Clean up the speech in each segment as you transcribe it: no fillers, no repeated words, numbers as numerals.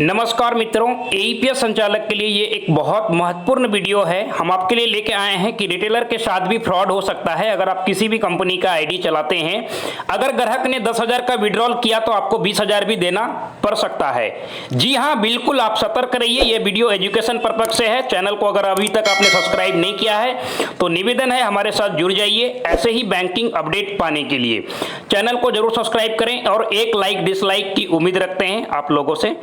नमस्कार मित्रों, एईपीएस संचालक के लिए ये एक बहुत महत्वपूर्ण वीडियो है। हम आपके लिए लेके आए हैं कि रिटेलर के साथ भी फ्रॉड हो सकता है। अगर आप किसी भी कंपनी का आईडी चलाते हैं, अगर ग्राहक ने 10,000 का विड्रॉल किया तो आपको 20,000 भी देना पड़ सकता है। जी हाँ, बिल्कुल आप सतर्क रहिए। ये वीडियो एजुकेशन पर्पज से है। चैनल को अगर अभी तक आपने सब्सक्राइब नहीं किया है तो निवेदन है हमारे साथ जुड़ जाइए ऐसे ही बैंकिंग अपडेट पाने के लिए। चैनल को जरूर सब्सक्राइब करें और एक लाइक डिसलाइक की उम्मीद रखते हैं आप लोगों से।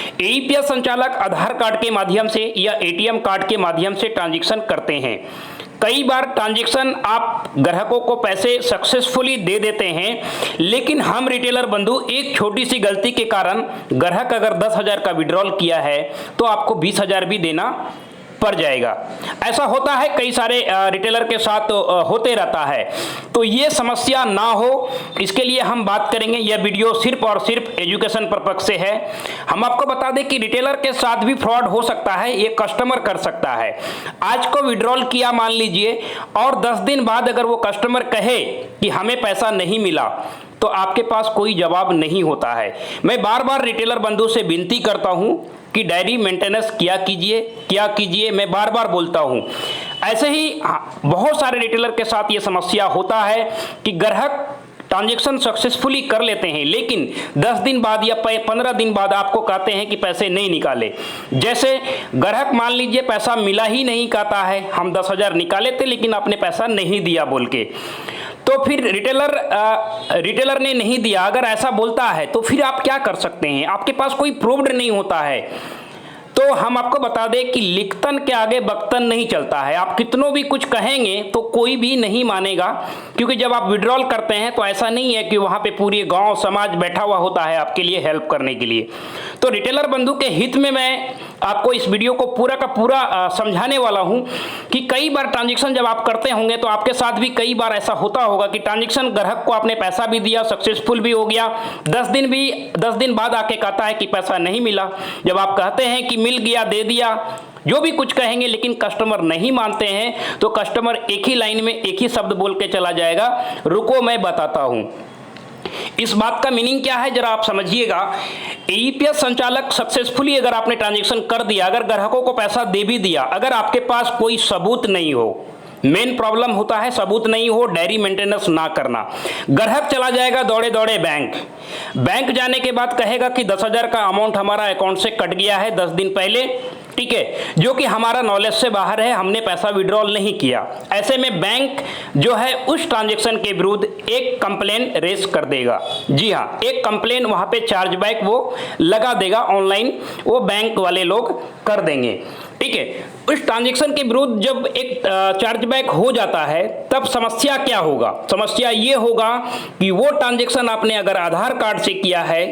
एईपीएस संचालक आधार कार्ड के माध्यम से या एटीएम कार्ड के माध्यम से ट्रांजैक्शन करते हैं। कई बार ट्रांजैक्शन आप ग्राहकों को पैसे सक्सेसफुली दे देते हैं, लेकिन हम रिटेलर बंधु एक छोटी सी गलती के कारण ग्राहक अगर 10,000 का विड्रॉल किया है तो आपको 20,000 भी देना पड़ जाएगा। ऐसा होता है, कई सारे रिटेलर के साथ होते रहता है। तो ये समस्या ना हो, इसके लिए हम बात करेंगे। यह वीडियो सिर्फ और सिर्फ एजुकेशन पर्पज से है। हम आपको बता दें कि रिटेलर के साथ भी फ्रॉड हो सकता है, ये कस्टमर कर सकता है। आज को विड्रॉल किया मान लीजिए, और 10 दिन बाद अगर वो कस्टमर कहे कि हमें पैसा नहीं मिला तो आपके पास कोई जवाब नहीं होता है। मैं बार बार रिटेलर बंधु से विनती करता हूं कि डायरी मेंटेनेंस क्या कीजिए, मैं बार बार बोलता हूं। ऐसे ही बहुत सारे रिटेलर के साथ ये समस्या होता है कि ग्राहक ट्रांजैक्शन सक्सेसफुली कर लेते हैं, लेकिन 10 दिन बाद या 15 दिन बाद आपको कहते हैं कि पैसे नहीं निकाले। जैसे ग्राहक मान लीजिए पैसा मिला ही नहीं कहता है, हम 10,000 निकाले थे लेकिन आपने पैसा नहीं दिया बोल के, तो फिर रिटेलर ने नहीं दिया अगर ऐसा बोलता है तो फिर आप क्या कर सकते हैं? आपके पास कोई प्रूव्ड नहीं होता है। तो हम आपको बता दें कि लिखतन के आगे बख्तन नहीं चलता है। आप कितनों भी कुछ कहेंगे तो कोई भी नहीं मानेगा, क्योंकि जब आप विड्रॉल करते हैं तो ऐसा नहीं है कि वहाँ पे पूरे गांव समाज बैठा हुआ होता है आपके लिए हेल्प करने के लिए। तो रिटेलर बंधु के हित में मैं आपको इस वीडियो को पूरा का पूरा समझाने वाला हूँ कि कई बार ट्रांजेक्शन जब आप करते होंगे तो आपके साथ भी कई बार ऐसा होता होगा कि ट्रांजेक्शन ग्राहक को आपने पैसा भी दिया, सक्सेसफुल भी हो गया, 10 दिन बाद आके कहता है कि पैसा नहीं मिला। जब आप कहते हैं कि मिल गया, दे दिया, जो भी कुछ कहेंगे, लेकिन कस्टमर नहीं मानते हैं तो कस्टमर एक ही लाइन में एक ही शब्द बोल के चला जाएगा, रुको मैं बताता हूं। इस बात का मीनिंग क्या है जरा आप समझिएगा। एईपीएस संचालक सक्सेसफुली अगर आपने ट्रांजैक्शन कर दिया, अगर ग्राहकों को पैसा दे भी दिया, अगर आपके पास कोई सबूत नहीं हो, मेन प्रॉब्लम होता है सबूत नहीं हो, डायरी मेंटेनेंस ना करना। ग्राहक चला जाएगा दौड़े दौड़े बैंक जाने के बाद कहेगा कि 10,000 का अमाउंट हमारा अकाउंट से कट गया है 10 दिन पहले, ठीक है, जो कि हमारा नॉलेज से बाहर है, हमने पैसा विड्रॉल नहीं किया। ऐसे में बैंक जो है उस ट्रांजैक्शन के विरुद्ध एक कंप्लेन रेज कर देगा। जी हाँ, एक कंप्लेन वहां पे चार्जबैक वो लगा देगा, ऑनलाइन वो बैंक वाले लोग कर देंगे, ठीक है। उस ट्रांजैक्शन के विरुद्ध जब एक चार्जबैक हो जाता है तब समस्या क्या होगा? समस्या ये होगा कि वो ट्रांजैक्शन आपने अगर आधार कार्ड से किया है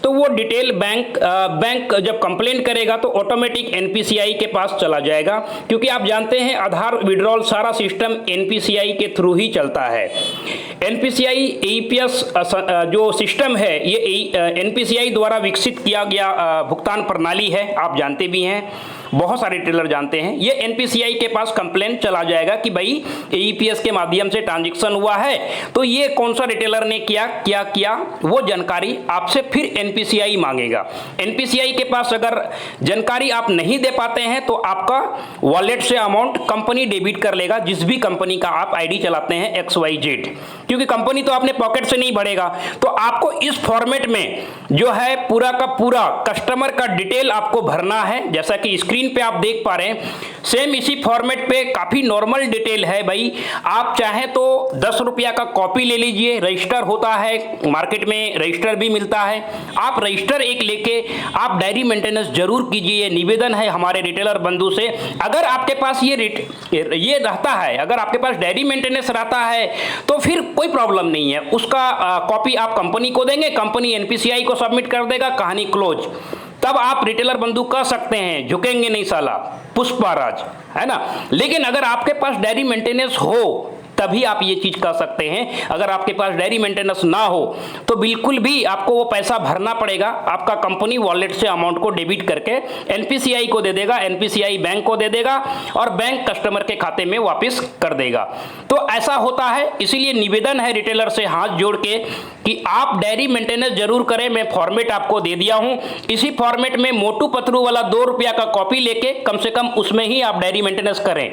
तो वो डिटेल बैंक जब कंप्लेंट करेगा तो ऑटोमेटिक एनपीसीआई के पास चला जाएगा, क्योंकि आप जानते हैं आधार विड्रॉल सारा सिस्टम एनपीसीआई के थ्रू ही चलता है। एनपीसीआई एईपीएस जो सिस्टम है ये एनपीसीआई द्वारा विकसित किया गया भुगतान प्रणाली है, आप जानते भी हैं, बहुत सारे रिटेलर जानते हैं। ये एनपीसीआई के पास कंप्लेन चला जाएगा कि भाई एईपीएस के माध्यम से ट्रांजैक्शन हुआ है, तो ये कौन सा रिटेलर ने क्या किया वो जानकारी आपसे फिर एनपीसीआई मांगेगा। एनपीसीआई के पास अगर जानकारी आप नहीं दे पाते हैं तो आपका वॉलेट से अमाउंट कंपनी डेबिट कर लेगा, जिस भी कंपनी का आप आईडी चलाते हैं XYZ, क्योंकि कंपनी तो अपने पॉकेट से नहीं भरेगा। तो आपको इस फॉर्मेट में जो है पूरा का पूरा कस्टमर का डिटेल आपको भरना है, जैसा कि स्क्रीन पे आप देख पा रहे हैं। सेम इसी फॉर्मेट पे काफी नॉर्मल डिटेल है भाई। आप चाहें तो 10 रुपया का कॉपी ले लीजिए, रजिस्टर होता है मार्केट में, रजिस्टर भी मिलता है, आप रजिस्टर एक लेके आप डायरी मेंटेनेंस जरूर कीजिए। निवेदन है हमारे रिटेलर बंधु से, अगर आपके पास ये रहता है, अगर आपके पास डायरी मेंटेनेंस रहता है तो फिर कोई प्रॉब्लम नहीं है। उसका कॉपी आप कंपनी को देंगे, कंपनी एनपीसीआई को सबमिट कर देगा, कहानी क्लोज। तब आप रिटेलर बंधु कह सकते हैं झुकेंगे नहीं साला, पुष्पाराज, है ना। लेकिन अगर आपके पास डायरी मेंटेनेंस हो तभी आप ये चीज कर सकते हैं। अगर आपके पास डायरी मेंटेनेंस ना हो तो बिल्कुल भी आपको वो पैसा भरना पड़ेगा। आपका कंपनी वॉलेट से अमाउंट को डेबिट करके एनपीसीआई को दे देगा, एनपीसीआई बैंक को दे देगा और बैंक कस्टमर के खाते में वापस कर देगा। तो ऐसा होता है, इसीलिए निवेदन है रिटेलर से हाथ जोड़ के कि आप डायरी मेंटेनेंस जरूर करें। मैं फॉर्मेट आपको दे दिया हूं, इसी फॉर्मेट में मोटू पतलू वाला 2 रुपया का कॉपी लेके कम से कम उसमें ही आप डायरी मेंटेनेंस करें।